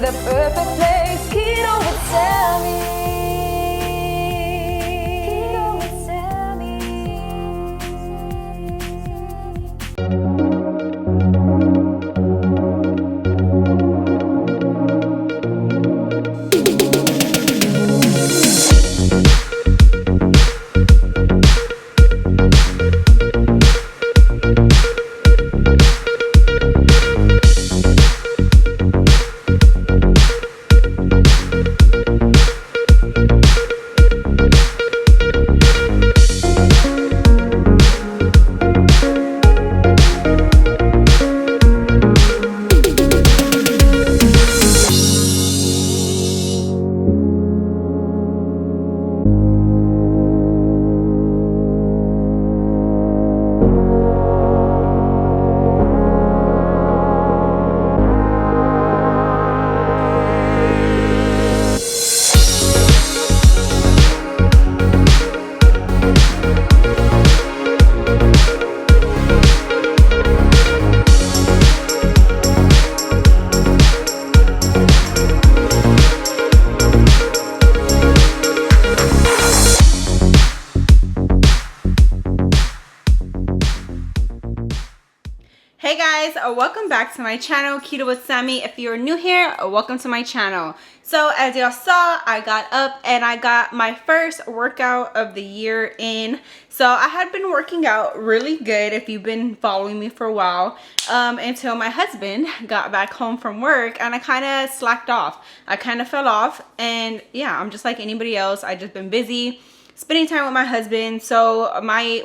the perfect place. Keto with Sammy. Keto with Sammy. Hey guys, welcome back to my channel, Keto with Sammy. If you're new here, welcome to my channel. So as y'all saw, I got up and I got my first workout of the year in. So I had been working out really good if you've been following me for a while, until my husband got back home from work and I kind of slacked off. I kind of fell off, and yeah, I'm just like anybody else. I just been busy spending time with my husband. So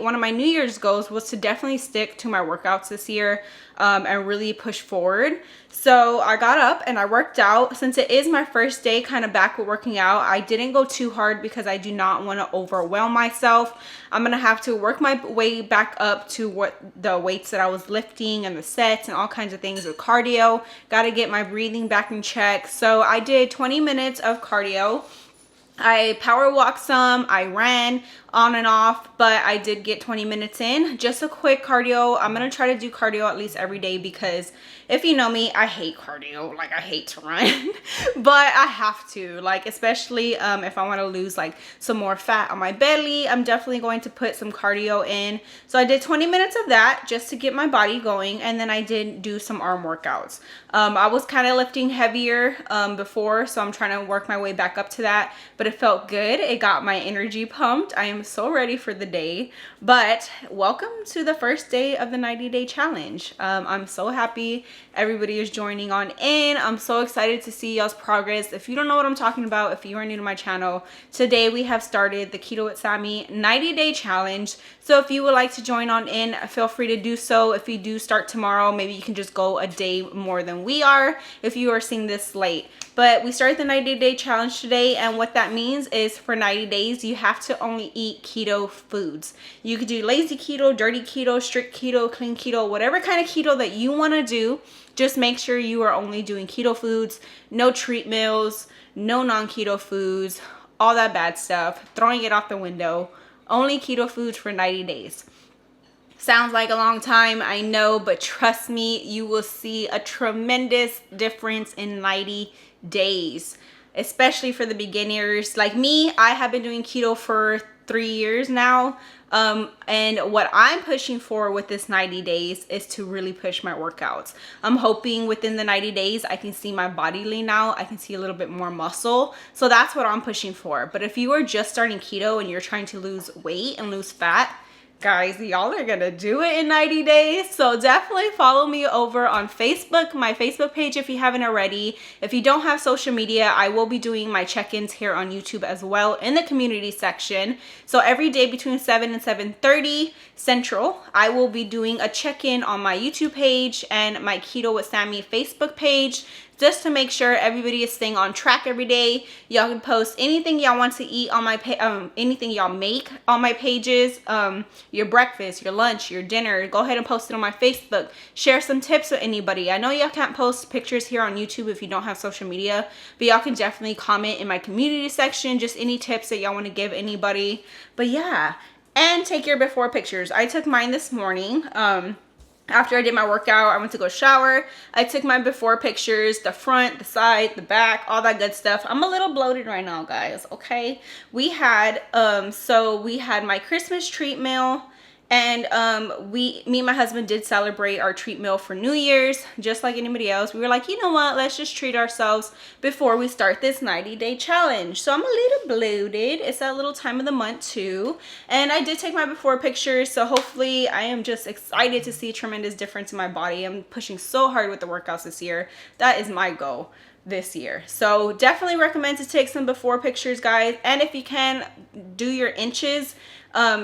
one of my New Year's goals was to definitely stick to my workouts this year, and really push forward. So I got up and I worked out. Since it is my first day kind of back with working out, I didn't go too hard because I do not want to overwhelm myself. I'm gonna have to work my way back up to what the weights that I was lifting and the sets and all kinds of things with cardio. Got to get my breathing back in check. So I did 20 minutes of cardio. I power walked some, I ran on and off, but I did get 20 minutes in. Just a quick cardio. I'm gonna try to do cardio at least every day because if you know me, I hate cardio. Like, I hate to run, but I have to, like, especially if I want to lose like some more fat on my belly, I'm definitely going to put some cardio in. So I did 20 minutes of that just to get my body going, and then I did do some arm workouts. I was kind of lifting heavier before, so I'm trying to work my way back up to that, but it felt good. It got my energy pumped. I am so ready for the day. But welcome to the first day of the 90-day challenge. I'm so happy everybody is joining on in. I'm so excited to see y'all's progress. If you don't know what I'm talking about, if you are new to my channel, today we have started the Keto with Sammy 90-day challenge. So if you would like to join on in, feel free to do so. If you do start tomorrow, maybe you can just go a day more than we are if you are seeing this late. But we started the 90-day challenge today, and what that means is for 90 days, you have to only eat keto foods. You could do lazy keto, dirty keto, strict keto, clean keto, whatever kind of keto that you want to do. Just make sure you are only doing keto foods, no treat meals, no non-keto foods, all that bad stuff, throwing it out the window. Only keto foods for 90 days. Sounds like a long time, I know, but trust me, you will see a tremendous difference in 90 days, especially for the beginners. Like me, I have been doing keto for 3 years now. And what I'm pushing for with this 90 days is to really push my workouts. I'm hoping within the 90 days, I can see my body lean out. I can see a little bit more muscle. So that's what I'm pushing for. But if you are just starting keto and you're trying to lose weight and lose fat, guys, y'all are gonna do it in 90 days. So definitely follow me over on Facebook, my Facebook page, if you haven't already. If you don't have social media, I will be doing my check-ins here on YouTube as well in the community section. So every day between 7 and 7:30 Central, I will be doing a check-in on my YouTube page and my Keto with Sammy Facebook page, just to make sure everybody is staying on track every day. Y'all can post anything y'all want to eat on my anything y'all make on my pages, your breakfast, your lunch, your dinner. Go ahead and post it on my Facebook. Share some tips with anybody. I know y'all can't post pictures here on YouTube if you don't have social media, but y'all can definitely comment in my community section, just any tips that y'all want to give anybody. But yeah, and take your before pictures. I took mine this morning. After I did my workout, I went to go shower. I took my before pictures, the front, the side, the back, all that good stuff. I'm a little bloated right now, guys, okay? We had my Christmas treat meal, and me and my husband did celebrate our treat meal for New Year's, just like anybody else. We were like, you know what, let's just treat ourselves before we start this 90-day challenge. So I'm a little bloated. It's that little time of the month too. And I did take my before pictures, so hopefully I am just excited to see a tremendous difference in my body. I'm pushing so hard with the workouts this year. That is my goal this year. So definitely recommend to take some before pictures, guys. And if you can, do your inches,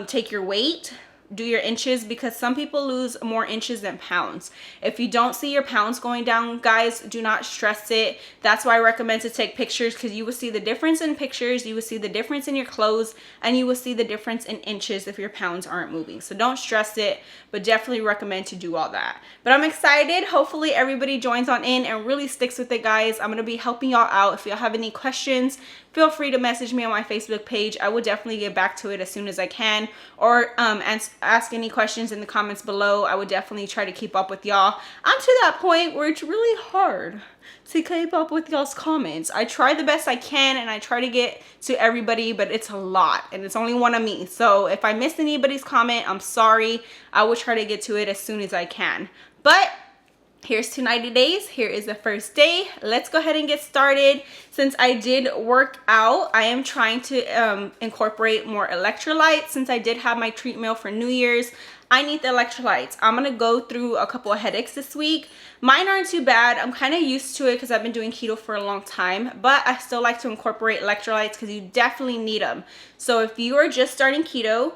take your weight, do your inches, because some people lose more inches than pounds. If you don't see your pounds going down, guys, do not stress it. That's why I recommend to take pictures, because you will see the difference in pictures, you will see the difference in your clothes, and you will see the difference in inches if your pounds aren't moving. So don't stress it, but definitely recommend to do all that. But I'm excited. Hopefully everybody joins on in and really sticks with it, guys. I'm going to be helping y'all out. If y'all have any questions, feel free to message me on my Facebook page. I will definitely get back to it as soon as I can, or ask any questions in the comments below. I would definitely try to keep up with y'all. I'm to that point where it's really hard to keep up with y'all's comments. I try the best I can, and I try to get to everybody, but it's a lot, and it's only one of me. So if I missed anybody's comment, I'm sorry. I will try to get to it as soon as I can. But here's to 90 days. Here is the first day. Let's go ahead and get started. Since I did work out, I am trying to incorporate more electrolytes. Since I did have my treat meal for New Year's, I need the electrolytes. I'm gonna go through a couple of headaches this week. Mine aren't too bad. I'm kind of used to it because I've been doing keto for a long time, but I still like to incorporate electrolytes because you definitely need them. So if you are just starting keto,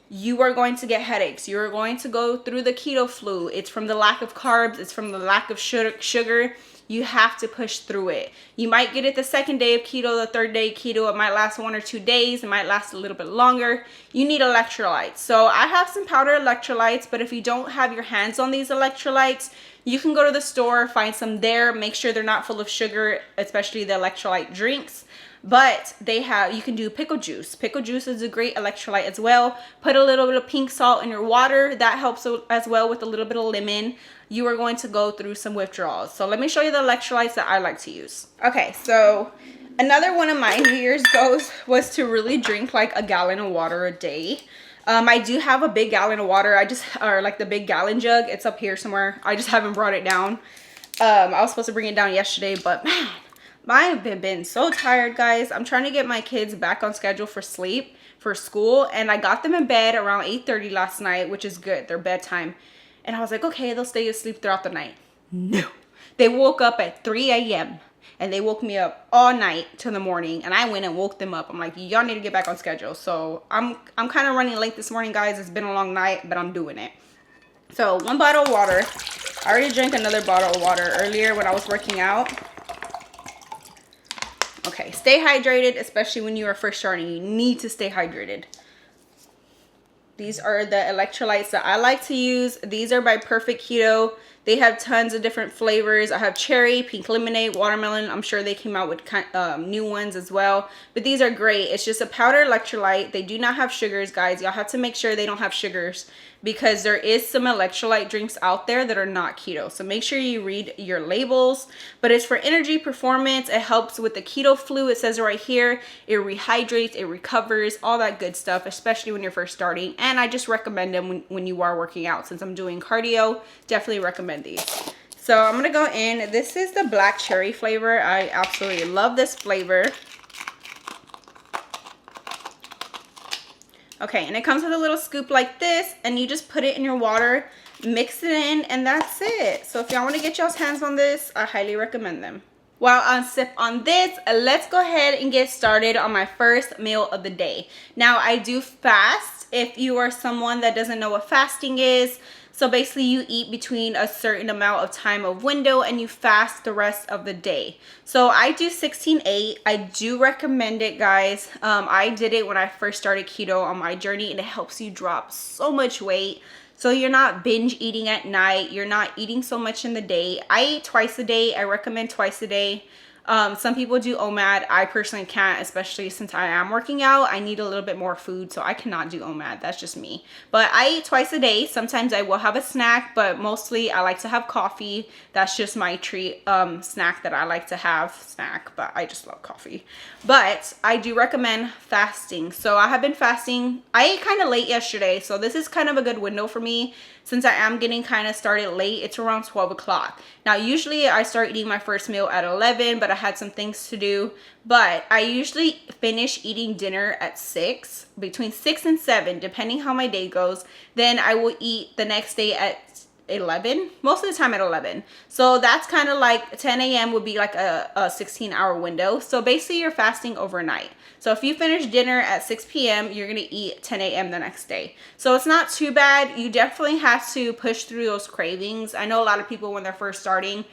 you are going to get headaches. You are going to go through the keto flu. It's from the lack of carbs. It's from the lack of sugar. You have to push through it. You might get it the second day of keto, the third day of keto. It might last 1 or 2 days. It might last a little bit longer. You need electrolytes. So I have some powder electrolytes, but if you don't have your hands on these electrolytes, you can go to the store, find some there. Make sure they're not full of sugar, especially the electrolyte drinks. But you can do pickle juice. Pickle juice is a great electrolyte as well. Put a little bit of pink salt in your water. That helps as well with a little bit of lemon. You are going to go through some withdrawals. So let me show you the electrolytes that I like to use. Okay, so another one of my New Year's goals was to really drink like a gallon of water a day. I do have a big gallon of water. Or like the big gallon jug. It's up here somewhere. I just haven't brought it down. I was supposed to bring it down yesterday, but man, I've been so tired, guys. I'm trying to get my kids back on schedule for school, and I got them in bed around 8:30 last night, which is good, their bedtime. And I was like, okay, they'll stay asleep throughout the night. No, they woke up at 3 a.m. and they woke me up all night till the morning, and I went and woke them up. I'm like, y'all need to get back on schedule. So I'm kind of running late this morning, guys. It's been a long night, but I'm doing it. So 1 bottle of water. I already drank another bottle of water earlier when I was working out. Okay, stay hydrated, especially when you are first starting. You need to stay hydrated. These are the electrolytes that I like to use. These are by Perfect Keto. They have tons of different flavors. I have cherry, pink lemonade, watermelon. I'm sure they came out with new ones as well. But these are great. It's just a powder electrolyte. They do not have sugars, guys. Y'all have to make sure they don't have sugars, because there is some electrolyte drinks out there that are not keto. So make sure you read your labels. But it's for energy, performance. It helps with the keto flu. It says right here. It rehydrates, it recovers, all that good stuff, especially when you're first starting. And I just recommend them when you are working out. Since I'm doing cardio, definitely recommend these. So I'm gonna go in. This is the black cherry flavor. I absolutely love this flavor. Okay, and it comes with a little scoop like this, and you just put it in your water, mix it in, and that's it. So if y'all want to get y'all's hands on this, I highly recommend them. While I sip on this, let's go ahead and get started on my first meal of the day. Now, I do fast. If you are someone that doesn't know what fasting is, so basically you eat between a certain amount of time of window and you fast the rest of the day. So I do 16-8. I do recommend it, guys. I did it when I first started keto on my journey, and it helps you drop so much weight. So you're not binge eating at night. You're not eating so much in the day. I eat twice a day. I recommend twice a day. Some people do OMAD. I personally can't, especially since I am working out. I need a little bit more food, so I cannot do OMAD. That's just me. But I eat twice a day. Sometimes I will have a snack, but mostly I like to have coffee. That's just my treat snack that I like to have. But I just love coffee. But I do recommend fasting. So I have been fasting. I ate kind of late yesterday, so this is kind of a good window for me. Since I am getting kind of started late, it's around 12 o'clock. Now, usually I start eating my first meal at 11, but I had some things to do. But I usually finish eating dinner at 6, between 6 and 7, depending how my day goes. Then I will eat the next day at 11, most of the time at 11. So that's kind of like 10 a.m. would be like a 16-hour window. So basically you're fasting overnight. So if you finish dinner at 6 p.m., you're going to eat 10 a.m. the next day. So it's not too bad. You definitely have to push through those cravings. I know a lot of people when they're first starting,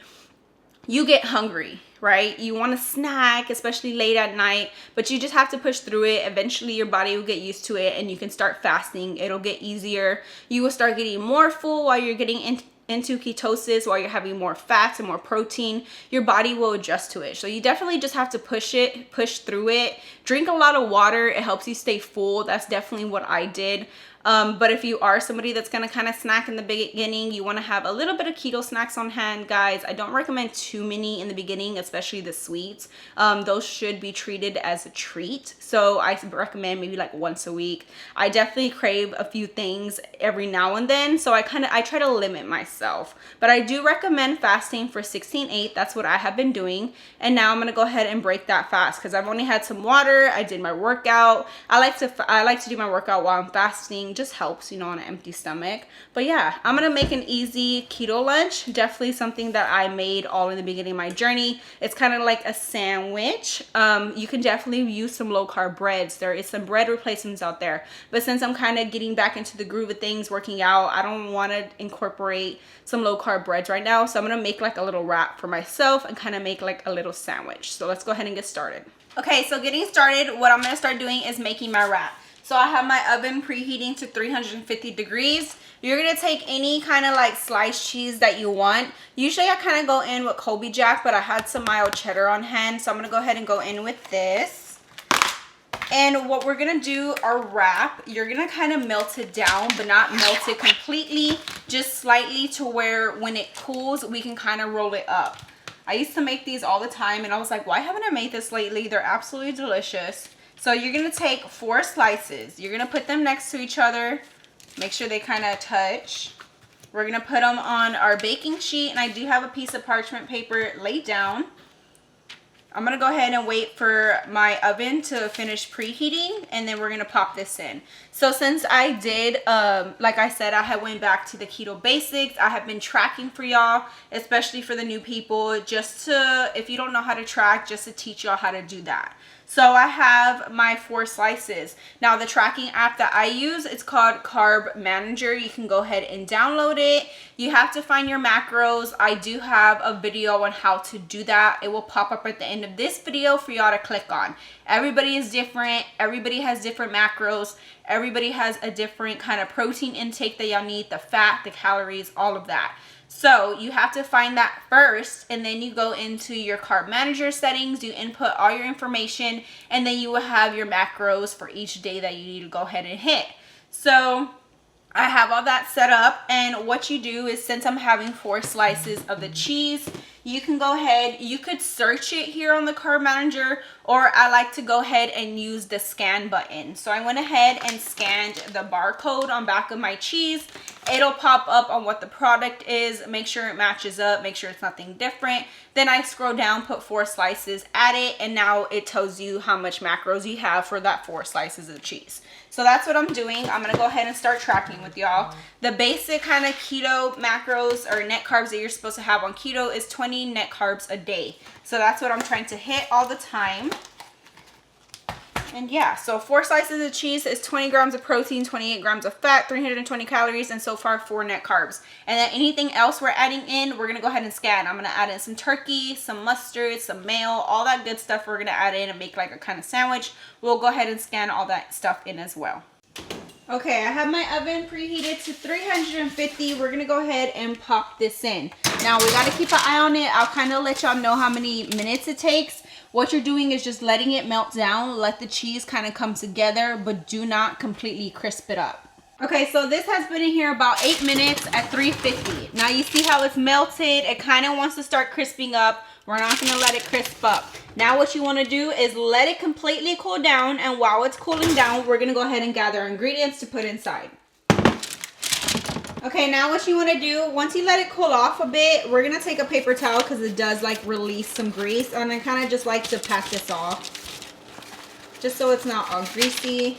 you get hungry, right? You want a snack, especially late at night, but you just have to push through it. Eventually your body will get used to it and you can start fasting. It'll get easier. You will start getting more full while you're getting into ketosis, while you're having more fats and more protein. Your body will adjust to it. So you definitely just have to push through it. Drink a lot of water. It helps you stay full. That's definitely what I did. But if you are somebody that's going to kind of snack in the beginning, you want to have a little bit of keto snacks on hand, guys. I don't recommend too many in the beginning, especially the sweets. Those should be treated as a treat. So I recommend maybe like once a week. I definitely crave a few things every now and then. So I try to limit myself. But I do recommend fasting for 16/8. That's what I have been doing. And now I'm going to go ahead and break that fast because I've only had some water. I did my workout. I like to do my workout while I'm fasting. Just helps, you know, on an empty stomach. But yeah, I'm gonna make an easy keto lunch. Definitely something that I made all in the beginning of my journey. It's kind of like a sandwich. You can definitely use some low carb breads. There is some bread replacements out there, but since I'm kind of getting back into the groove of things, working out, I don't want to incorporate some low carb breads right now. So I'm gonna make like a little wrap for myself and kind of make like a little sandwich. So let's go ahead and get started. Okay, so getting started, what I'm gonna start doing is making my wrap. So I have my oven preheating to 350 degrees. You're gonna take any kind of like sliced cheese that you want. Usually I kind of go in with Colby Jack, but I had some mild cheddar on hand. So I'm gonna go ahead and go in with this. And what we're gonna do, our wrap, you're gonna kind of melt it down, but not melt it completely, just slightly to where when it cools, we can kind of roll it up. I used to make these all the time and I was like, why haven't I made this lately? They're absolutely delicious. So you're going to take 4 slices. You're going to put them next to each other. Make sure they kind of touch. We're going to put them on our baking sheet. And I do have a piece of parchment paper laid down. I'm going to go ahead and wait for my oven to finish preheating. And then we're going to pop this in. So since I did, like I said, I had went back to the keto basics. I have been tracking for y'all, especially for the new people. Just to, if you don't know how to track, just to teach y'all how to do that. So I have my 4 slices. Now the tracking app that I use, it's called Carb Manager. You can go ahead and download it. You have to find your macros. I do have a video on how to do that. It will pop up at the end of this video for y'all to click on. Everybody is different. Everybody has different macros. Everybody has a different kind of protein intake that y'all need, the fat, the calories, all of that. So you have to find that first, and then you go into your Carb Manager settings, you input all your information, and then you will have your macros for each day that you need to go ahead and hit. So I have all that set up, and what you do is, since I'm having 4 slices of the cheese, you can go ahead, you could search it here on the Carb Manager, or I like to go ahead and use the scan button. So I went ahead and scanned the barcode on back of my cheese. It'll pop up on what the product is, make sure it matches up, make sure it's nothing different. Then I scroll down, put 4 slices, add it, and now it tells you how much macros you have for that 4 slices of cheese. So that's what I'm doing. I'm gonna go ahead and start tracking with y'all. The basic kind of keto macros or net carbs that you're supposed to have on keto is 20 net carbs a day. So that's what I'm trying to hit all the time. And yeah, so 4 slices of cheese is 20 grams of protein, 28 grams of fat, 320 calories, and so far 4 net carbs. And then anything else we're adding in, we're gonna go ahead and scan. I'm gonna add in some turkey, some mustard, some mayo, all that good stuff we're gonna add in and make like a kind of sandwich. We'll go ahead and scan all that stuff in as well. Okay, I have my oven preheated to 350. We're gonna go ahead and pop this in. Now we gotta keep an eye on it. I'll kind of let y'all know how many minutes it takes. What you're doing is just letting it melt down, let the cheese kind of come together, but do not completely crisp it up. Okay, so this has been in here about 8 minutes at 350. Now you see how it's melted. It kind of wants to start crisping up. We're not gonna let it crisp up. Now what you wanna do is let it completely cool down, and while it's cooling down, we're gonna go ahead and gather our ingredients to put inside. Okay, now what you wanna do, once you let it cool off a bit, we're gonna take a paper towel because it does like release some grease, and I kind of just like to pat this off, just so it's not all greasy.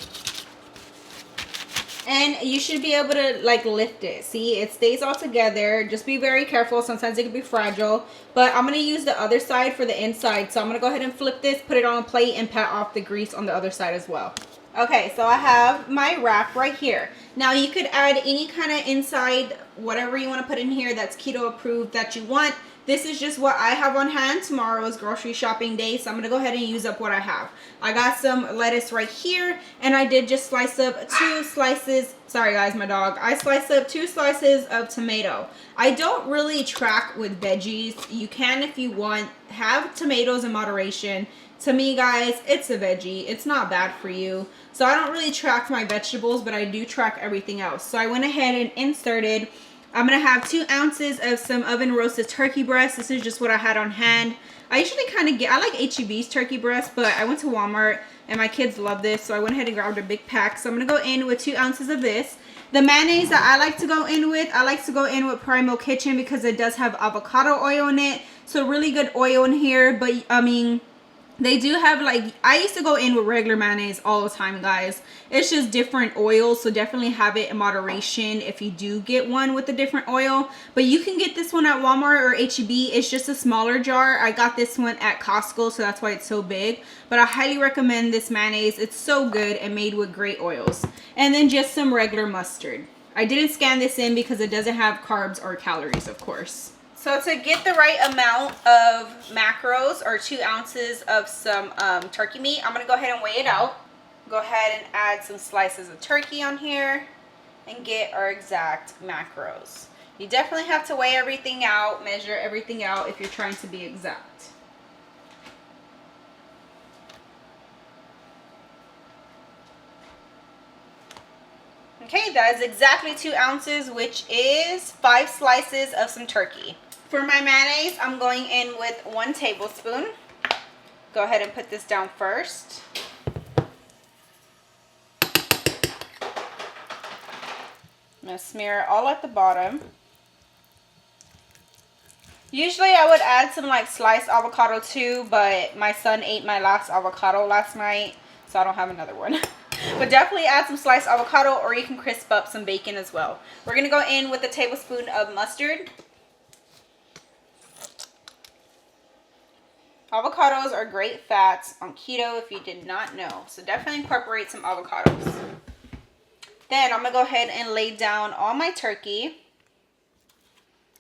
And you should be able to like lift it. See, it stays all together. Just be very careful. Sometimes it can be fragile. But I'm going to use the other side for the inside. So I'm going to go ahead and flip this, put it on a plate, and pat off the grease on the other side as well. Okay, so I have my wrap right here. Now you could add any kind of inside, whatever you want to put in here that's keto approved that you want. This is just what I have on hand. Tomorrow is grocery shopping day, so I'm gonna go ahead and use up what I have. I got some lettuce right here, and I did just slice up 2 slices. Sorry guys, my dog. I sliced up 2 slices of tomato. I don't really track with veggies. You can if you want. Have tomatoes in moderation. To me, guys, it's a veggie. It's not bad for you. So I don't really track my vegetables, but I do track everything else. So I went ahead and inserted. I'm going to have 2 ounces of some oven roasted turkey breast. This is just what I had on hand. I usually kind of I like H-E-B's turkey breast, but I went to Walmart and my kids love this. So I went ahead and grabbed a big pack. So I'm going to go in with 2 ounces of this. The mayonnaise that I like to go in with, I like to go in with Primo Kitchen because it does have avocado oil in it. So really good oil in here. But I mean, they do have like, I used to go in with regular mayonnaise all the time, guys. It's just different oils, so definitely have it in moderation if you do get one with a different oil. But you can get this one at Walmart or H-E-B. It's just a smaller jar. I got this one at Costco, so that's why it's so big. But I highly recommend this mayonnaise. It's so good and made with great oils. And then just some regular mustard. I didn't scan this in because it doesn't have carbs or calories, of course. So to get the right amount of macros, or 2 ounces of some turkey meat, I'm going to go ahead and weigh it out. Go ahead and add some slices of turkey on here and get our exact macros. You definitely have to weigh everything out, measure everything out if you're trying to be exact. Okay, that is exactly 2 ounces, which is 5 slices of some turkey. For my mayonnaise, I'm going in with 1 tablespoon. Go ahead and put this down first. I'm going to smear it all at the bottom. Usually I would add some like sliced avocado too, but my son ate my last avocado last night, so I don't have another one. But definitely add some sliced avocado, or you can crisp up some bacon as well. We're going to go in with a tablespoon of mustard. Avocados are great fats on keto if you did not know. So definitely incorporate some avocados. Then I'm going to go ahead and lay down all my turkey.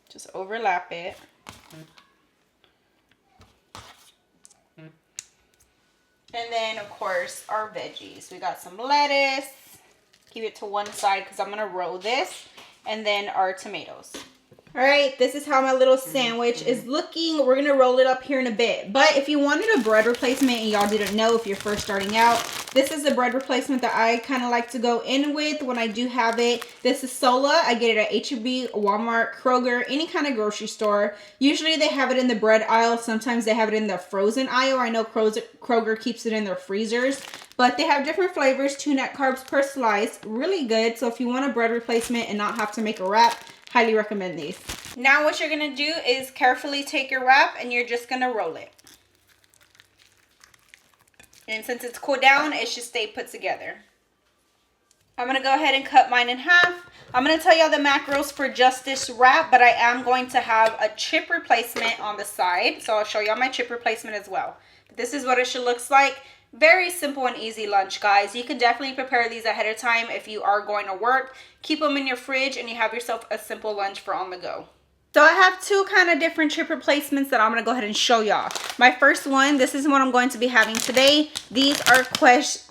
Just overlap it. And then, of course, our veggies. We got some lettuce. Keep it to one side because I'm going to roll this. And then our tomatoes. All right, this is how my little sandwich is looking. We're going to roll it up here in a bit. But if you wanted a bread replacement and y'all didn't know, if you're first starting out, this is the bread replacement that I kind of like to go in with when I do have it. This is Sola. I get it at H-E-B, Walmart, Kroger, any kind of grocery store. Usually they have it in the bread aisle. Sometimes they have it in the frozen aisle. I know Kroger keeps it in their freezers. But they have different flavors, 2 net carbs per slice. Really good. So if you want a bread replacement and not have to make a wrap, highly recommend these. Now what you're going to do is carefully take your wrap and you're just going to roll it. And since it's cooled down, it should stay put together. I'm going to go ahead and cut mine in half. I'm going to tell y'all the macros for just this wrap, but I am going to have a chip replacement on the side. So I'll show y'all my chip replacement as well. But this is what it should look like. Very simple and easy lunch, guys. You can definitely prepare these ahead of time if you are going to work. Keep them in your fridge and you have yourself a simple lunch for on the go. So I have 2 kind of different chip replacements that I'm going to go ahead and show y'all. My first one, this is what I'm going to be having today. These are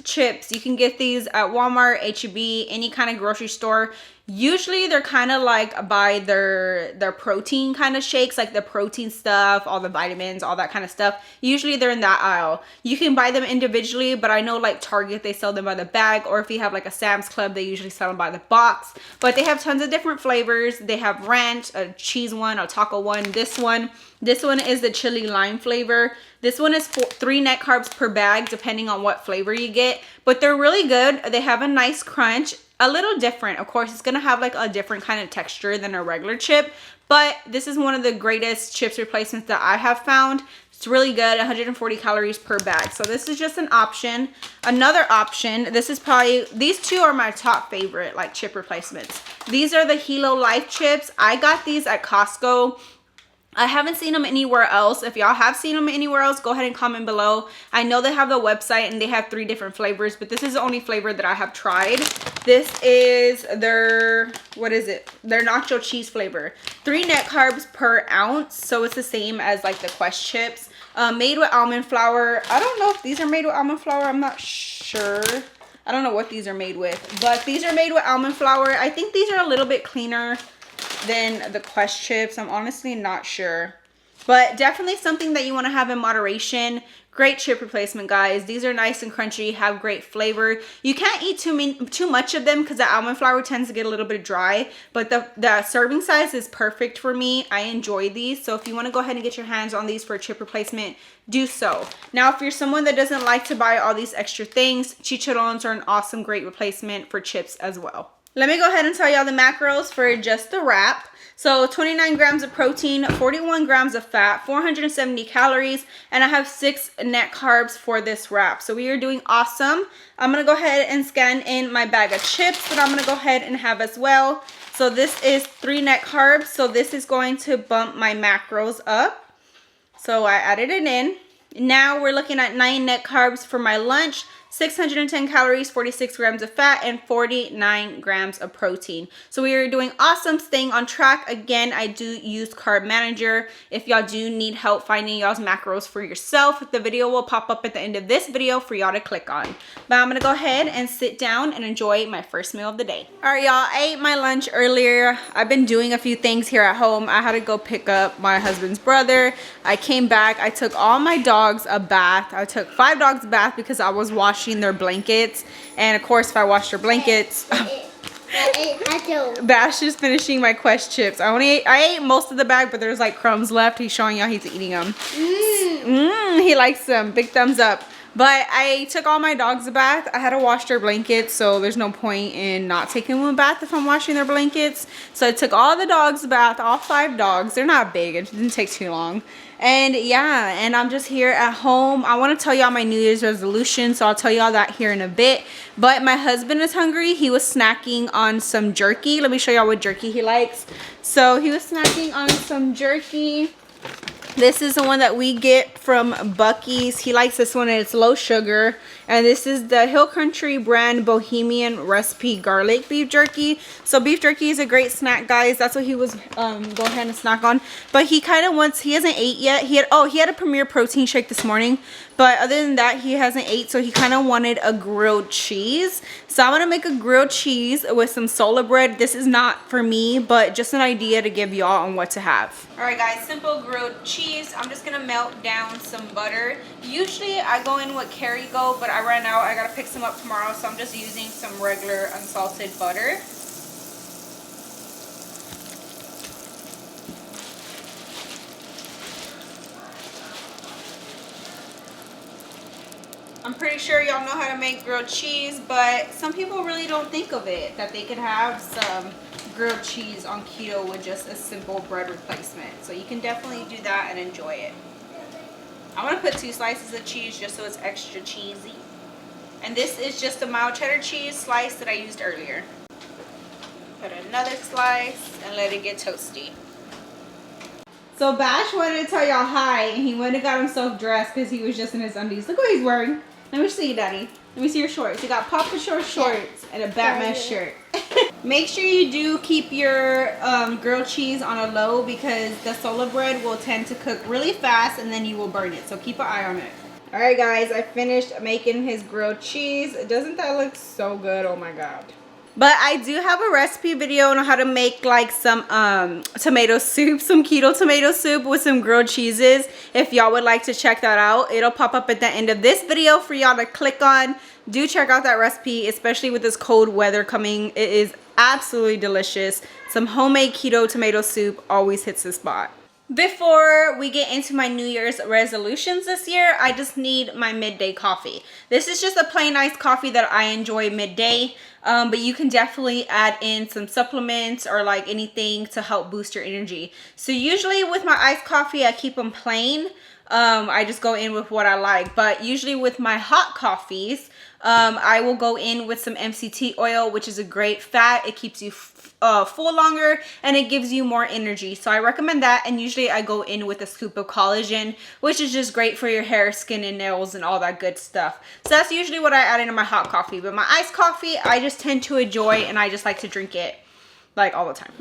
chips. You can get these at Walmart, H-E-B, any kind of grocery store. Usually they're kind of like by their protein kind of shakes, like the protein stuff, all the vitamins, all that kind of stuff. Usually they're in that aisle. You can buy them individually, but I know like Target, they sell them by the bag, or if you have like a Sam's Club, they usually sell them by the box. But they have tons of different flavors. They have ranch, a cheese one, a taco one. This one is the chili lime flavor. This one is 3 net carbs per bag, depending on what flavor you get. But they're really good. They have a nice crunch. A little different. Of course, it's going to have like a different kind of texture than a regular chip. But this is one of the greatest chips replacements that I have found. It's really good. 140 calories per bag. So this is just an option. Another option, this is probably, these two are my top favorite like chip replacements. These are the Hilo Life chips. I got these at Costco. I haven't seen them anywhere else. If y'all have seen them anywhere else, go ahead and comment below. I know they have the website and they have 3 different flavors, but this is the only flavor that I have tried. This is their, what is it? Their nacho cheese flavor. 3 net carbs per ounce, so it's the same as like the Quest chips. Made with almond flour. I don't know if these are made with almond flour. I'm not sure. I don't know what these are made with, but these are made with almond flour. I think these are a little bit cleaner than the Quest chips. I'm honestly not sure, but definitely something that you want to have in moderation. Great chip replacement, guys. These are nice and crunchy, have great flavor. You can't eat too much of them because the almond flour tends to get a little bit dry, but the serving size is perfect for me. I enjoy these, so if you want to go ahead and get your hands on these for a chip replacement, do so. Now, if you're someone that doesn't like to buy all these extra things, chicharrones are an awesome, great replacement for chips as well. Let me go ahead and tell y'all the macros for just the wrap. So 29 grams of protein, 41 grams of fat, 470 calories, and I have 6 net carbs for this wrap. So we are doing awesome. I'm going to go ahead and scan in my bag of chips that I'm going to go ahead and have as well. So this is 3 net carbs. So this is going to bump my macros up. So I added it in. Now we're looking at 9 net carbs for my lunch, 610 calories, 46 grams of fat, and 49 grams of protein. So we are doing awesome, staying on track. Again, I do use Carb Manager. If y'all do need help finding y'all's macros for yourself, the video will pop up at the end of this video for y'all to click on. But I'm gonna go ahead and sit down and enjoy my first meal of the day. All right, y'all, I ate my lunch earlier. I've been doing a few things here at home. I had to go pick up my husband's brother. I came back, I took all my dogs a bath. I took 5 dogs a bath because I was washing their blankets, and of course if I wash their blankets, Bash is finishing my Quest chips. I ate most of the bag, but there's like crumbs left. He's showing y'all he's eating them. He likes them. Big thumbs up. But I took all my dogs a bath. I had to wash their blankets, so there's no point in not taking them a bath if I'm washing their blankets. So I took all the dogs a bath, all 5 dogs. They're not big. It didn't take too long. And yeah, and I'm just here at home. I want to tell y'all my New Year's resolution, so I'll tell y'all that here in a bit. But my husband is hungry. He was snacking on some jerky. Let me show y'all what jerky he likes. So he was snacking on some jerky. This is the one that we get from Buc-ee's. He likes this one and it's low sugar. And this is the Hill Country brand Bohemian Recipe Garlic Beef Jerky. So beef jerky is a great snack, guys. That's what he was going ahead and snack on. But he kind of wants, he hasn't ate yet. He had a Premier protein shake this morning. But other than that, he hasn't ate. So he kind of wanted a grilled cheese. So I'm going to make a grilled cheese with some sola bread. This is not for me, but just an idea to give y'all on what to have. All right, guys, simple grilled cheese. I'm just going to melt down some butter. Usually I go in with Kerrygo, but I ran out. I got to pick some up tomorrow, so I'm just using some regular unsalted butter. I'm pretty sure y'all know how to make grilled cheese, but some people really don't think of it, that they could have some grilled cheese on keto with just a simple bread replacement. So you can definitely do that and enjoy it. I'm going to put 2 slices of cheese just so it's extra cheesy. And this is just a mild cheddar cheese slice that I used earlier. Put another slice and let it get toasty. So Bash wanted to tell y'all hi, and he went and got himself dressed because he was just in his undies. Look what he's wearing. Let me see, Daddy. Let me see your shorts. You got Papa Short shorts and a Batman shirt. Make sure you do keep your grilled cheese on a low because the sola bread will tend to cook really fast and then you will burn it. So keep an eye on it. All right, guys, I finished making his grilled cheese. Doesn't that look so good? Oh my God. But I do have a recipe video on how to make like some tomato soup, some keto tomato soup with some grilled cheeses. If y'all would like to check that out, it'll pop up at the end of this video for y'all to click on. Do check out that recipe, especially with this cold weather coming. It is absolutely delicious. Some homemade keto tomato soup always hits the spot. Before we get into my New Year's resolutions this year, I just need my midday coffee. This is just a plain iced coffee that I enjoy midday, but you can definitely add in some supplements or like anything to help boost your energy. So usually with my iced coffee, I keep them plain. I just go in with what I like, but usually with my hot coffees, I will go in with some MCT oil, which is a great fat. It keeps you full longer and it gives you more energy, so I recommend that. And usually I go in with a scoop of collagen, which is just great for your hair, skin, and nails and all that good stuff. So that's usually what I add into my hot coffee. But my iced coffee, I just tend to enjoy, and I just like to drink it like all the time,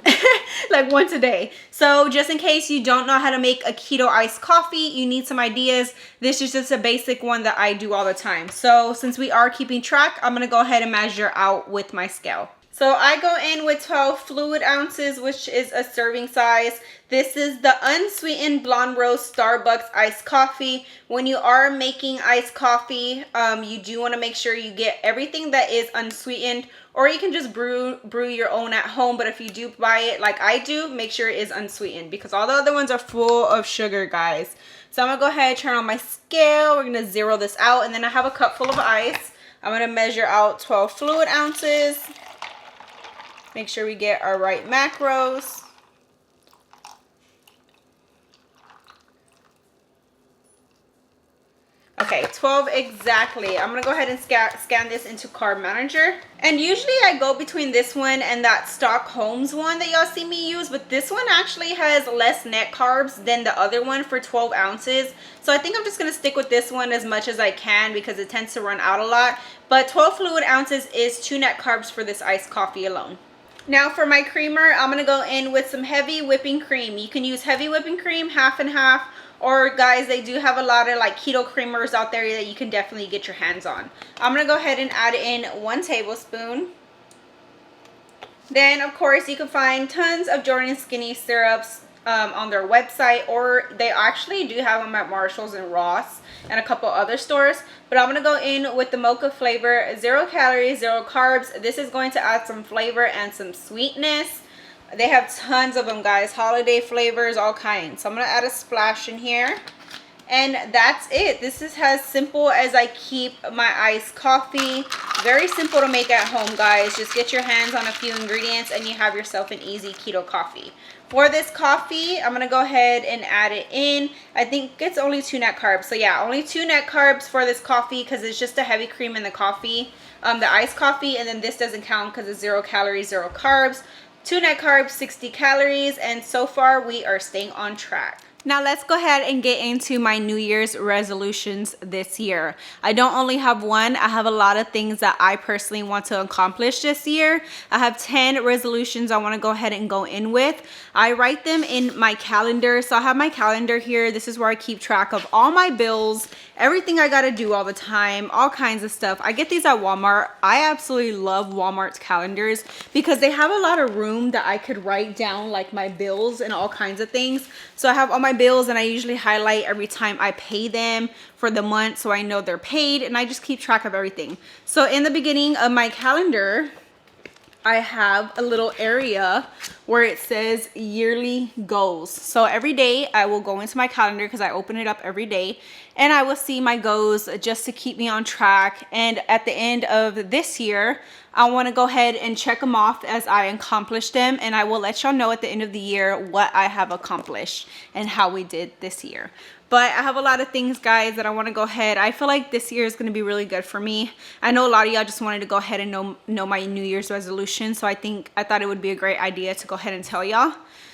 like once a day. So just in case you don't know how to make a keto iced coffee, you need some ideas. This is just a basic one that I do all the time. So since we are keeping track, I'm gonna go ahead and measure out with my scale. So I go in with 12 fluid ounces, which is a serving size. This is the unsweetened blonde roast Starbucks iced coffee. When you are making iced coffee, you do want to make sure you get everything that is unsweetened, or you can just brew your own at home. But if you do buy it like I do, make sure it is unsweetened, because all the other ones are full of sugar, guys. So I'm gonna go ahead and turn on my scale. We're gonna zero this out, and then I have a cup full of ice. I'm gonna measure out 12 fluid ounces. Make sure we get our right macros. Okay, 12 exactly. I'm gonna go ahead and scan this into Carb Manager. And usually I go between this one and that Stockholm's one that y'all see me use, but this one actually has less net carbs than the other one for 12 ounces. So I think I'm just gonna stick with this one as much as I can because it tends to run out a lot. But 12 fluid ounces is 2 net carbs for this iced coffee alone. Now for my creamer, I'm gonna go in with some heavy whipping cream. You can use heavy whipping cream, half and half, or guys, they do have a lot of like keto creamers out there that you can definitely get your hands on. I'm gonna go ahead and add in 1 tablespoon. Then of course you can find tons of Jordan Skinny syrups on their website, or they actually do have them at Marshall's and Ross and a couple other stores. But I'm gonna go in with the mocha flavor, 0 calories, 0 carbs. This is going to add some flavor and some sweetness. They have tons of them, guys, holiday flavors, all kinds. So I'm gonna add a splash in here, and that's it. This is as simple as I keep my iced coffee. Very simple to make at home, guys. Just get your hands on a few ingredients and you have yourself an easy keto coffee. For this coffee, I'm gonna go ahead and add it in. I think it's only 2 net carbs. So yeah, only 2 net carbs for this coffee because it's just a heavy cream in the coffee, the iced coffee. And then this doesn't count because it's 0 calories, 0 carbs. 2 net carbs, 60 calories. And so far we are staying on track. Now let's go ahead and get into my New Year's resolutions this year. I don't only have one, I have a lot of things that I personally want to accomplish this year. I have 10 resolutions I want to go ahead and go in with. I write them in my calendar. So I have my calendar here. This is where I keep track of all my bills, everything I got to do all the time, all kinds of stuff. I get these at Walmart. I absolutely love Walmart's calendars because they have a lot of room that I could write down like my bills and all kinds of things. So I have all my bills, and I usually highlight every time I pay them for the month so I know they're paid, and I just keep track of everything. So in the beginning of my calendar, I have a little area where it says yearly goals. So every day I will go into my calendar because I open it up every day, and I will see my goals just to keep me on track. And at the end of this year, I want to go ahead and check them off as I accomplish them, and I will let y'all know at the end of the year what I have accomplished and how we did this year. But I have a lot of things, guys, that I want to go ahead. I feel like this year is going to be really good for me. I know a lot of y'all just wanted to go ahead and know my New Year's resolution, so I thought it would be a great idea to go ahead and tell y'all.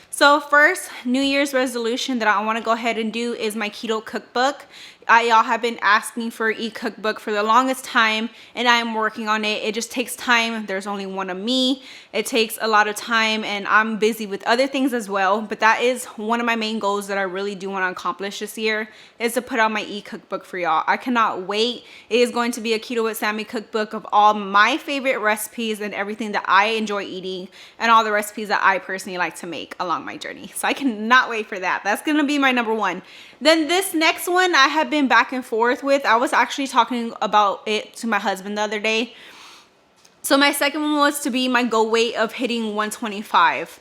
So first New Year's resolution that I want to go ahead and do is my keto cookbook. y'all have been asking for an e-cookbook for the longest time, and I am working on it. It just takes time. There's only one of me. It takes a lot of time, and I'm busy with other things as well. But that is one of my main goals that I really do want to accomplish this year, is to put out my e-cookbook for y'all. I cannot wait. It is going to be a Keto with Sammy cookbook of all my favorite recipes and everything that I enjoy eating, and all the recipes that I personally like to make along my journey. So I cannot wait for that. That's gonna be my number one. Then this next one I have been back and forth with. I was actually talking about it to my husband the other day. So my second one was to be my goal weight of hitting 125.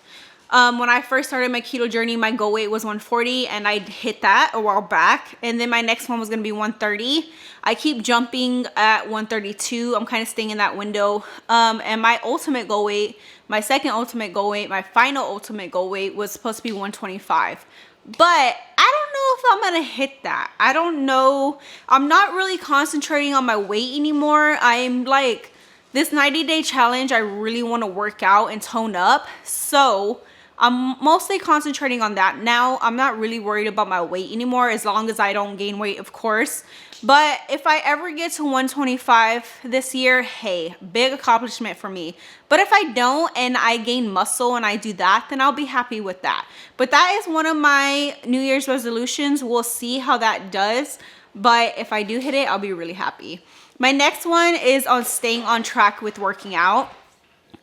When I first started my keto journey, my goal weight was 140, and I hit that a while back. And then my next one was going to be 130. I keep jumping at 132. I'm kind of staying in that window. And my ultimate goal weight, my second ultimate goal weight, my final ultimate goal weight was supposed to be 125. But I don't know if I'm going to hit that. I don't know. I'm not really concentrating on my weight anymore. I'm like, this 90-day challenge, I really want to work out and tone up. So I'm mostly concentrating on that now. I'm not really worried about my weight anymore, as long as I don't gain weight, of course. But if I ever get to 125 this year, hey, big accomplishment for me. But if I don't and I gain muscle and I do that, then I'll be happy with that. But that is one of my New Year's resolutions. We'll see how that does. But if I do hit it, I'll be really happy. My next one is on staying on track with working out.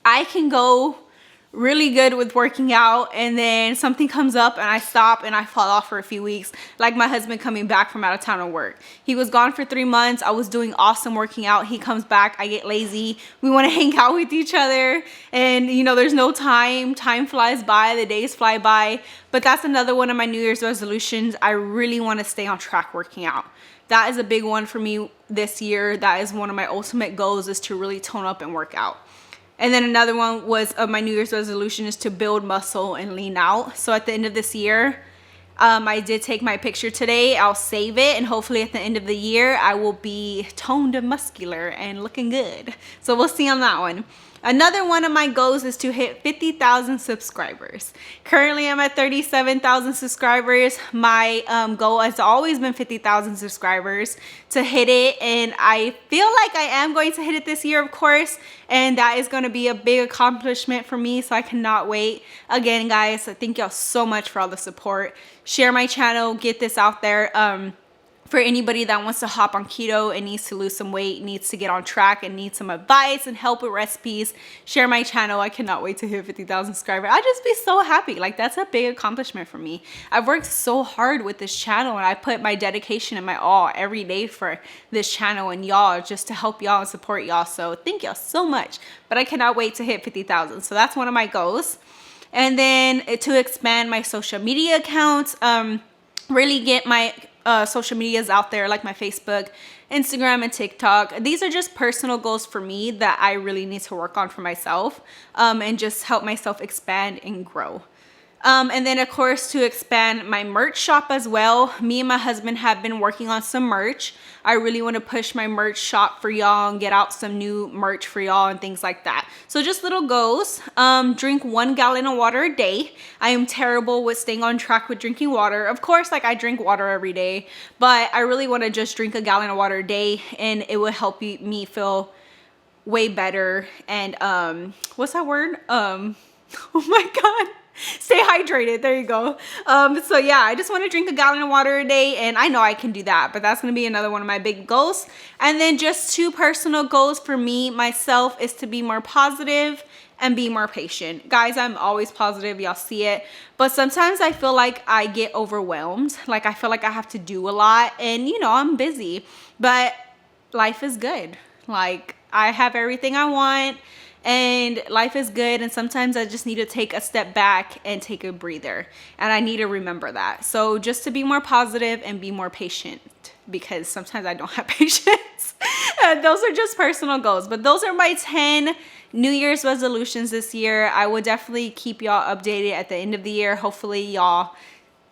I can go really good with working out, and then something comes up and I stop and I fall off for a few weeks, like my husband coming back from out of town to work. He was gone for 3 months. I was doing awesome working out. He comes back, I get lazy. We want to hang out with each other, and you know, there's no time. Time flies by, the days fly by. But that's another one of my New Year's resolutions. I really want to stay on track working out. That is a big one for me this year. That is one of my ultimate goals, is to really tone up and work out. And then another one was my New Year's resolution is to build muscle and lean out. So at the end of this year, I did take my picture today. I'll save it, and hopefully at the end of the year, I will be toned and muscular and looking good. So we'll see on that one. Another one of my goals is to hit 50,000 subscribers. Currently, I'm at 37,000 subscribers. My goal has always been 50,000 subscribers, to hit it. And I feel like I am going to hit it this year, of course. And that is going to be a big accomplishment for me. So I cannot wait. Again, guys, thank y'all so much for all the support. Share my channel, get this out there. For anybody that wants to hop on keto and needs to lose some weight, needs to get on track, and needs some advice and help with recipes, share my channel. I cannot wait to hit 50,000 subscribers. I'd just be so happy. Like, that's a big accomplishment for me. I've worked so hard with this channel, and I put my dedication and my all every day for this channel and y'all, just to help y'all and support y'all. So thank y'all so much. But I cannot wait to hit 50,000. So that's one of my goals. And then to expand my social media accounts, really get my social medias out there, like my Facebook, Instagram, and TikTok. These are just personal goals for me that I really need to work on for myself, and just help myself expand and grow. And then of course, to expand my merch shop as well. Me and my husband have been working on some merch. I really want to push my merch shop for y'all and get out some new merch for y'all and things like that. So just little goals. Drink 1 gallon of water a day. I am terrible with staying on track with drinking water. Of course, like, I drink water every day, but I really want to just drink 1 gallon of water a day, and it will help me feel way better. And what's that word? Oh my God. Stay hydrated. There you go. So yeah, I just want to drink 1 gallon of water a day, and I know I can do that, but that's going to be another one of my big goals. And then just 2 personal goals for me, myself, is to be more positive and be more patient. Guys, I'm always positive. Y'all see it. But sometimes I feel like I get overwhelmed. Like, I feel like I have to do a lot, and you know, I'm busy, but life is good. Like, I have everything I want, and life is good, and sometimes I just need to take a step back and take a breather, and I need to remember that. So just to be more positive and be more patient, because sometimes I don't have patience. And those are just personal goals, but those are my 10 New Year's resolutions this year. I will definitely keep y'all updated at the end of the year. Hopefully y'all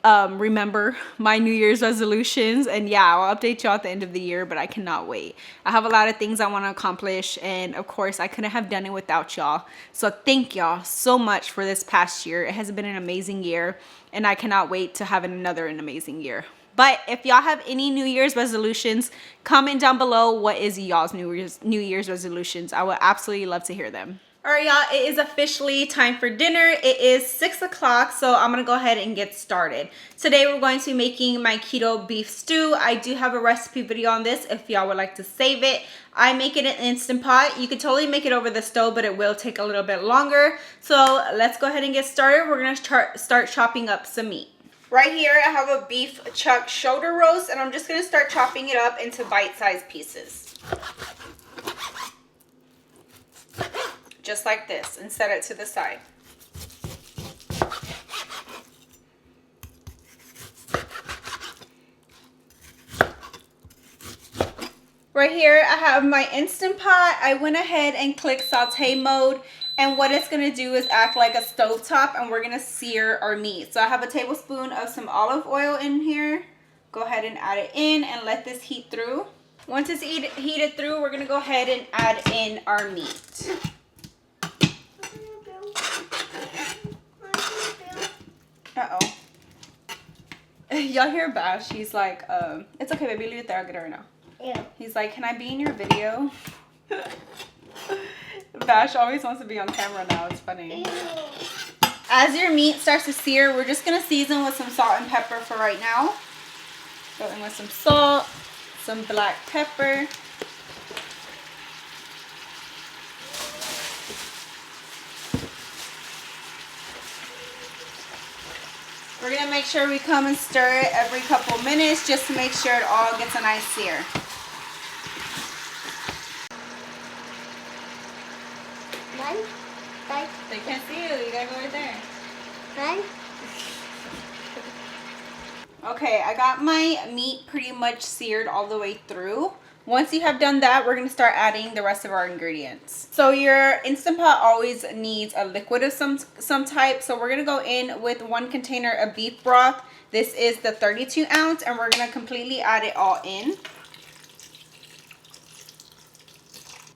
remember my New Year's resolutions, and yeah, I'll update y'all at the end of the year, but I cannot wait. I have a lot of things I want to accomplish, and of course I couldn't have done it without y'all. So thank y'all so much for this past year. It has been an amazing year, and I cannot wait to have another amazing year. But if y'all have any New Year's resolutions, comment down below what is y'all's New Year's resolutions. I would absolutely love to hear them. All right, y'all, it is officially time for dinner. It is 6 o'clock, so I'm gonna go ahead and get started. Today, we're going to be making my keto beef stew. I do have a recipe video on this if y'all would like to save it. I make it in Instant Pot. You could totally make it over the stove, but it will take a little bit longer. So let's go ahead and get started. We're gonna start chopping up some meat. Right here, I have a beef chuck shoulder roast, and I'm just gonna start chopping it up into bite-sized pieces. Just like this, and set it to the side. Right here, I have my Instant Pot. I went ahead and clicked saute mode, and what it's gonna do is act like a stovetop, and we're gonna sear our meat. So I have a tablespoon of some olive oil in here. Go ahead and add it in and let this heat through. Once it's heated through, we're gonna go ahead and add in our meat. Uh-oh. Y'all hear Bash? He's like, it's okay, baby, leave it there. I'll get it right now. Yeah. He's like, can I be in your video? Bash always wants to be on camera now. It's funny. Ew. As your meat starts to sear, we're just going to season with some salt and pepper for right now. Go in with some salt, some black pepper. We're going to make sure we come and stir it every couple minutes just to make sure it all gets a nice sear. They can't see you. You got to go right there. Okay, I got my meat pretty much seared all the way through. Once you have done that, we're going to start adding the rest of our ingredients. So your Instant Pot always needs a liquid of some type. So we're going to go in with 1 container of beef broth. This is the 32 ounce, and we're going to completely add it all in.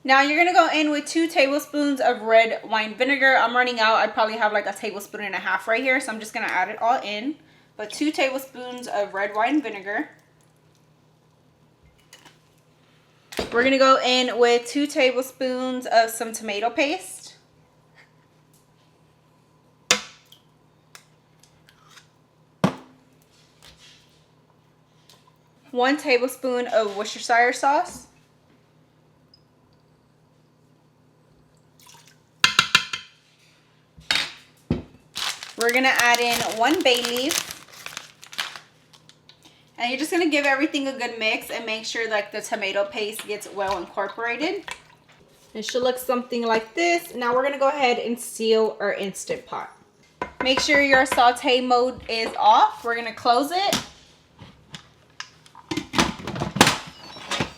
Now you're going to go in with 2 tablespoons of red wine vinegar. I'm running out. I probably have like a tablespoon and a half right here. So I'm just going to add it all in. But 2 tablespoons of red wine vinegar. We're going to go in with 2 tablespoons of some tomato paste. One tablespoon of Worcestershire sauce. We're going to add in 1 bay leaf. And you're just going to give everything a good mix and make sure like the tomato paste gets well incorporated. It should look something like this. Now we're going to go ahead and seal our Instant Pot. Make sure your saute mode is off. We're going to close it.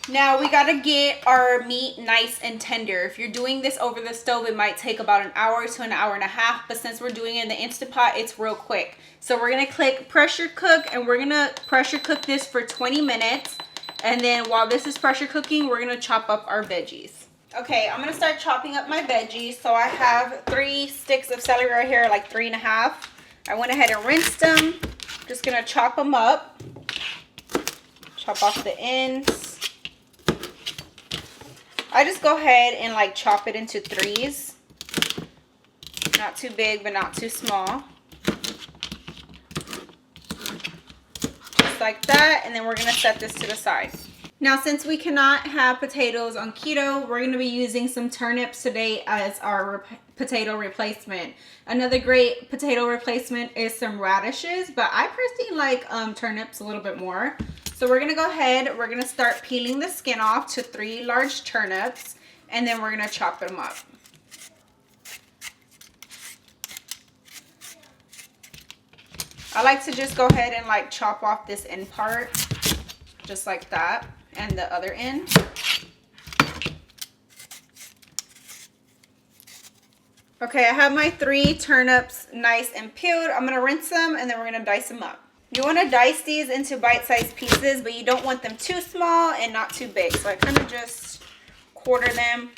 Now we got to get our meat nice and tender. If you're doing this over the stove, it might take about an hour to an hour and a half. But since we're doing it in the Instant Pot, it's real quick. So we're going to click pressure cook, and we're going to pressure cook this for 20 minutes. And then while this is pressure cooking, we're going to chop up our veggies. Okay, I'm going to start chopping up my veggies. So I have 3 sticks of celery right here, like 3.5. I went ahead and rinsed them. Just going to chop them up. Chop off the ends. I just go ahead and like chop it into 3s. Not too big, but not too small. Just like that. And then we're going to set this to the side. Now, since we cannot have potatoes on keto, we're going to be using some turnips today as our potato replacement. Another great potato replacement is some radishes, but I personally like turnips a little bit more. So we're going to go ahead, we're going to start peeling the skin off to 3 large turnips, and then we're going to chop them up. I like to just go ahead and like chop off this end part, just like that, and the other end. Okay, I have my 3 turnips nice and peeled. I'm going to rinse them, and then we're going to dice them up. You want to dice these into bite-sized pieces, but you don't want them too small and not too big. So I kind of just quarter them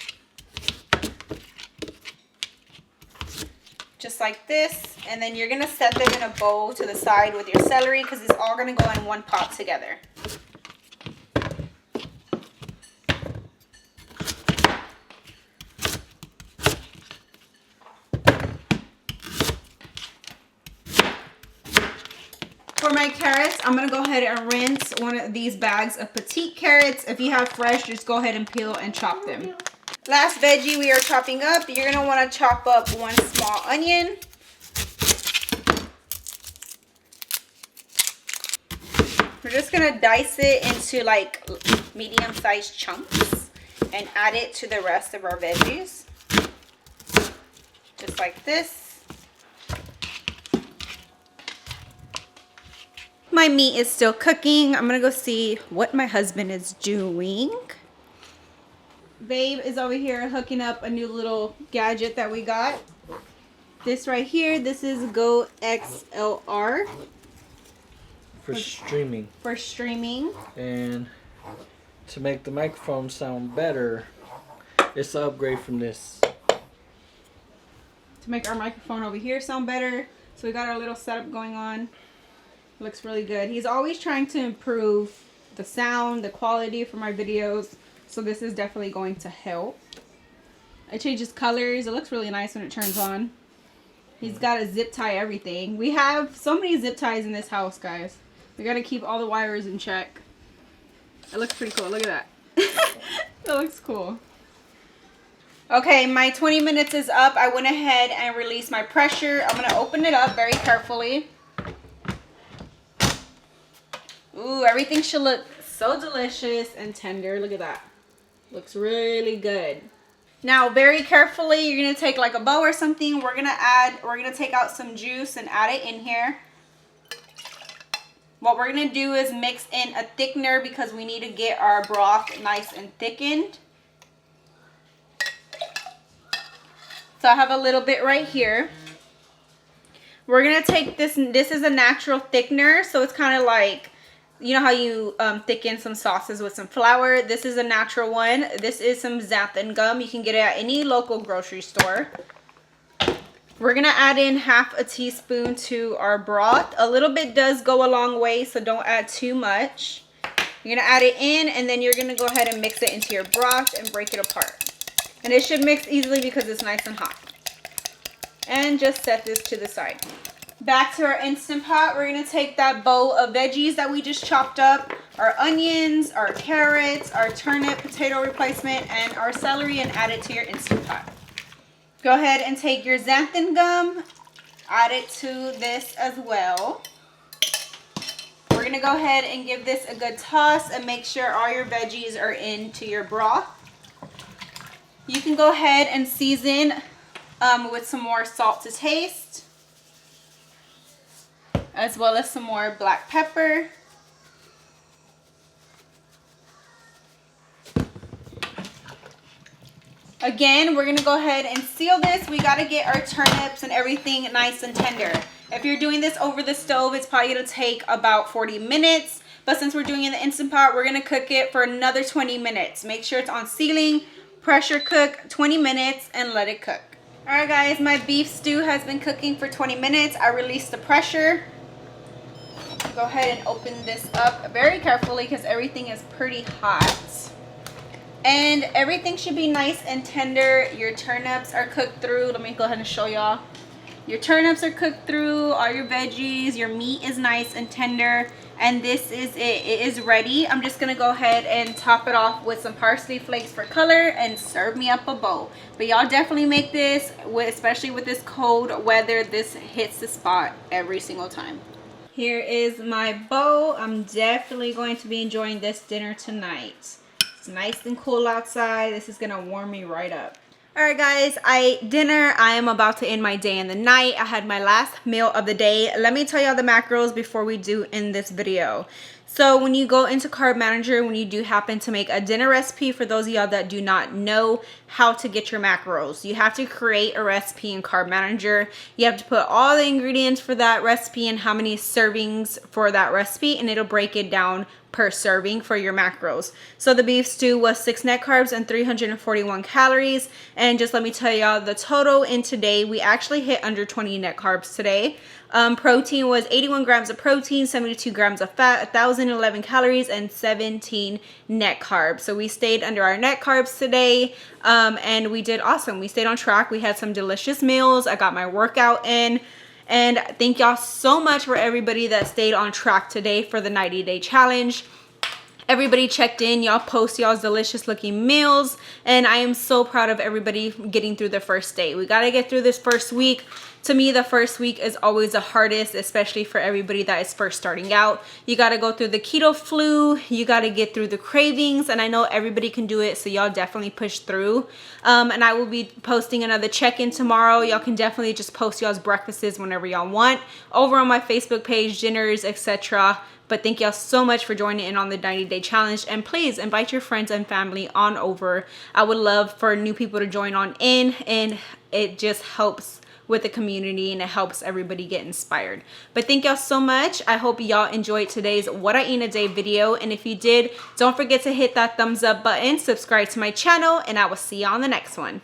just like this. And then you're gonna set them in a bowl to the side with your celery because it's all gonna go in one pot together. For my carrots, I'm gonna go ahead and rinse one of these bags of petite carrots. If you have fresh, just go ahead and peel and chop them. Last veggie we are chopping up, you're gonna wanna chop up one small onion. We're just gonna dice it into like medium-sized chunks and add it to the rest of our veggies. Just like this. My meat is still cooking. I'm gonna go see what my husband is doing. Babe is over here hooking up a new little gadget that we got. This right here, this is Go XLR. For streaming. For streaming. And to make the microphone sound better, it's an upgrade from this. To make our microphone over here sound better. So we got our little setup going on. Looks really good. He's always trying to improve the sound, the quality for my videos. So this is definitely going to help. It changes colors. It looks really nice when it turns on. He's got a zip tie everything. We have so many zip ties in this house, guys. We got to keep all the wires in check. It looks pretty cool. Look at that. It looks cool. Okay, my 20 minutes is up. I went ahead and released my pressure. I'm going to open it up very carefully. Ooh, everything should look so delicious and tender. Look at that. Looks really good. Now, very carefully, you're going to take like a bowl or something. We're going to take out some juice and add it in here. What we're going to do is mix in a thickener because we need to get our broth nice and thickened. So I have a little bit right here. We're going to take this is a natural thickener, so it's kind of like, you know how you thicken some sauces with some flour? This is a natural one. This is some xanthan gum. You can get it at any local grocery store. We're going to add in half a teaspoon to our broth. A little bit does go a long way, so don't add too much. You're going to add it in, and then you're going to go ahead and mix it into your broth and break it apart. And it should mix easily because it's nice and hot. And just set this to the side. Back to our Instant Pot, we're going to take that bowl of veggies that we just chopped up, our onions, our carrots, our turnip potato replacement, and our celery, and add it to your Instant Pot. Go ahead and take your xanthan gum, add it to this as well. We're going to go ahead and give this a good toss and make sure all your veggies are into your broth. You can go ahead and season with some more salt to taste, as well as some more black pepper. Again, we're gonna go ahead and seal this. We gotta get our turnips and everything nice and tender. If you're doing this over the stove, it's probably gonna take about 40 minutes. But since we're doing it in the Instant Pot, we're gonna cook it for another 20 minutes. Make sure it's on sealing, pressure cook 20 minutes, and let it cook. All right, guys, my beef stew has been cooking for 20 minutes. I released the pressure. Go ahead and open this up very carefully because everything is pretty hot. And everything should be nice and tender. Your turnips are cooked through. Let me go ahead and show y'all. Your turnips are cooked through, all your veggies, your meat is nice and tender. And this is it. It is ready. I'm just going to go ahead and top it off with some parsley flakes for color and serve me up a bowl. But y'all definitely make this, especially with this cold weather. This hits the spot every single time. Here is my bowl. I'm definitely going to be enjoying this dinner tonight. It's nice and cool outside. This is going to warm me right up. All right, guys, I ate dinner. I am about to end my day and the night. I had my last meal of the day. Let me tell y'all the macros before we do end this video. So when you go into Carb Manager, when you do happen to make a dinner recipe, for those of y'all that do not know how to get your macros, you have to create a recipe in Carb Manager. You have to put all the ingredients for that recipe and how many servings for that recipe, and it'll break it down per serving for your macros. So the beef stew was 6 net carbs and 341 calories. And just let me tell y'all the total in today, we actually hit under 20 net carbs today. Protein was 81 grams of protein, 72 grams of fat, 1,011 calories, and 17 net carbs. So we stayed under our net carbs today, and we did awesome. We stayed on track. We had some delicious meals. I got my workout in. And thank y'all so much for everybody that stayed on track today for the 90-day challenge. Everybody checked in, y'all post y'all's delicious looking meals, and I am so proud of everybody getting through the first day. We got to get through this first week. To me, the first week is always the hardest, especially for everybody that is first starting out. You got to go through the keto flu, you got to get through the cravings, and I know everybody can do it, so y'all definitely push through. And I will be posting another check-in tomorrow. Y'all can definitely just post y'all's breakfasts whenever y'all want over on my Facebook page, dinners, etc. But thank y'all so much for joining in on the 90-day challenge, and please invite your friends and family on over. I would love for new people to join on in, and it just helps with the community and it helps everybody get inspired. But thank y'all so much. I hope y'all enjoyed today's What I Eat in a Day video, and if you did, don't forget to hit that thumbs up button, subscribe to my channel, and I will see you on the next one.